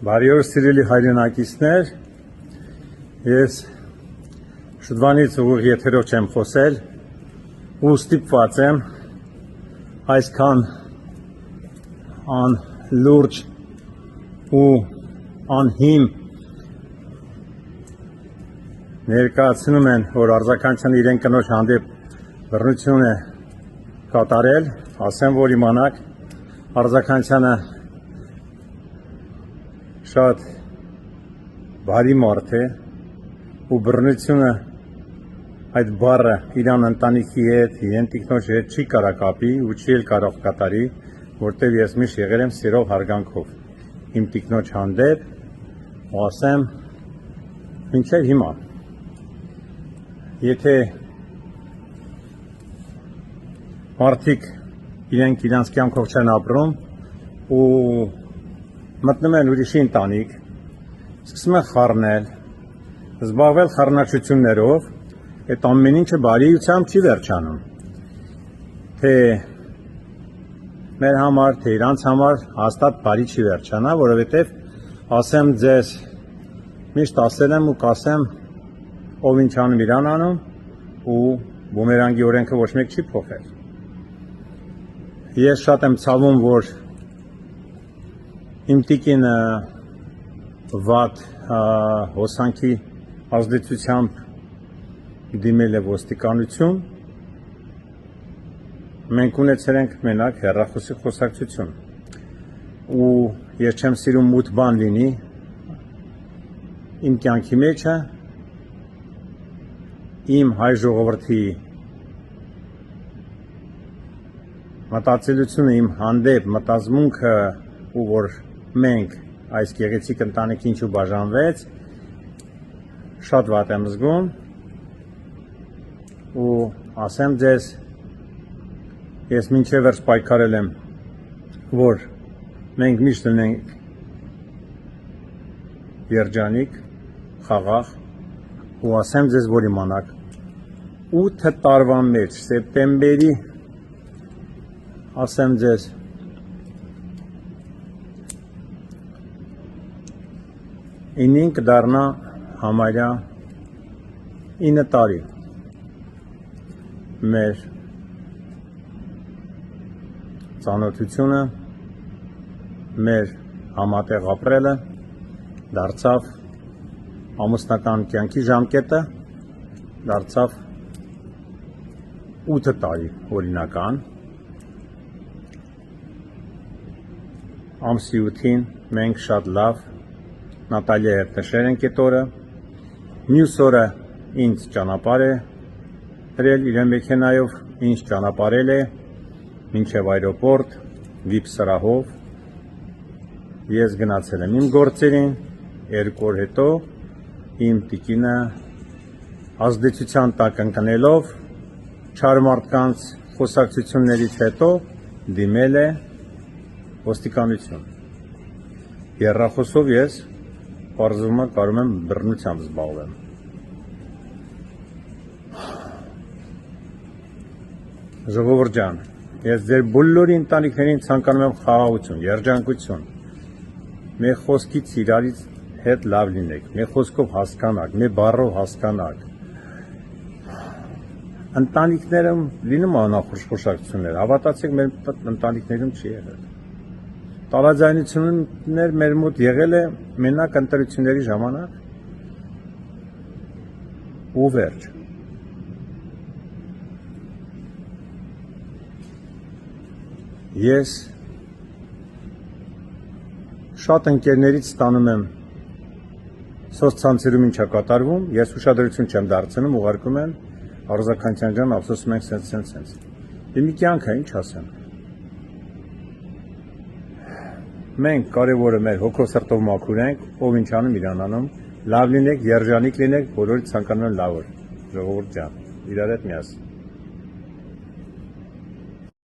Բարի օր սիրելի հայրենակիցներ, ես շուտվանից ուղիղ եթերով չեմ խոսել ու ստիպված եմ այսքան անլուրջ ու անհիմ ներկայացնում են, որ արձագանքյանը իրեն կնոջ հանդեպ բռնություն է կատարել, ասեմ, որ իմանաք, արձագանքյանը շատ բարի մարդ է ու բռնությունը այդ բառը իրան ընտանիքի հետ, իրեն տիկնոջ հետ չի կարա կապի ու չի էլ կարող կատարի, որտեղ ես միշտ եղել եմ սիրով հարգանքով իմ տիկնոջ հանդեպ ու ասեմ մինչև հիմա եթե մարդիկ իրենք իրանց կյանքով չեն ապրում ու մտնում են ուրիշի ընտանիք, սկսում են խառնել, զբաղվել խառնակցություններով, այդ ամեն ինչը բարիությամբ չի վերջանում, թե մեր համար, թե իրանց համար հաստատ բարի չի վերջանա, որովհետև ասեմ ձեզ, միշտ ասել եմ ու կասեմ, ով ինչ անում իրան անում ու բումերանգի օրենքը ոչ մեկ չի փոխել։ Ես շատ եմ ցավում, որ իմ տիկինը վատ հոսանքի ազդեցությամբ դիմել է ոստիկանություն, մենք ունեցել ենք մենակ հեռախոսի խոսակցություն ու ես չեմ սիրում մութ բան լինի իմ կյանքի մեջը, իմ հայ ժողովրդի մտածելությունը իմ հանդեպ մտածմունքը ու որ մենք այս գեղեցիկ ընտանիքի ինչու բաժանվեց, շատ վատ եմ զգում ու ասեմ ձեզ, ես մինչև վերջ պայքարել եմ, որ մենք միշտ լինենք երջանիկ, խաղաղ ու ասեմ ձեզ, որ իմանաք 8 տարվա մեջ, սեպտեմբերի, ասեմ ձեզ, 9-ին կդառնա համարյա 9 տարի մեր ծանոթությունը, մեր համատեղ ապրելը դարձավ ամուսնական կյանքի ժամկետը, դարձավ 8 տարի օրինական, ամսի 8-ին մենք շատ լավ Նատալիա հետ նշել ենք այդ օրը, մյուս օրը ինձ ճանապարհ է հրել իրեն մեքենայով, ինձ ճանապարհել է մինչև այրոպորտ, վիպ սրահով, ես գնացել եմ իմ գործերին, 2 օր հետո իմ տիկինը ազդեցության տակ ընկնելով, չար մարդկանց խոսակցություններից հետո դիմել է ոստիկանություն, հեռախոսով ես պարզվում է կարող եմ բռնությամբ զբաղվեմ։ Ժողովուրդ ջան, ես ձեր բոլորի ընտանիքներին ցանկանում եմ խաղաղություն, երջանկություն, մեր խոսքից իրարից հետ լավ լինեք, մեր խոսքով հասկանաք, մեր բառով հասկանաք։ Ընտանիքներում լինում անախորժակություններ, հավատացեք մեր ընտանիքներում չի եղել։ Տարաձայնություններ մեր մոտ եղել է մենակ ընտրությունների ժամանակ ու վերջ։ Ես շատ ընկերներից ստանում եմ սոցցանցերում ինչա կատարվում, ես ուշադրություն չեմ դարձնում, ուղարկում են Արձագանքյան ջան, ափսոսում ենք սենց։ Իմի կյանքը ինչ ասեմ։ Մենք կարևորը մեր հոգով սրտով մաքուր ենք, ով ինչ անում իրան անում, լավ լինեք, երջանիկ լինեք, բոլորի ցանկանում են լավը, ժողովուրդ ջան, իրար հետ միասին։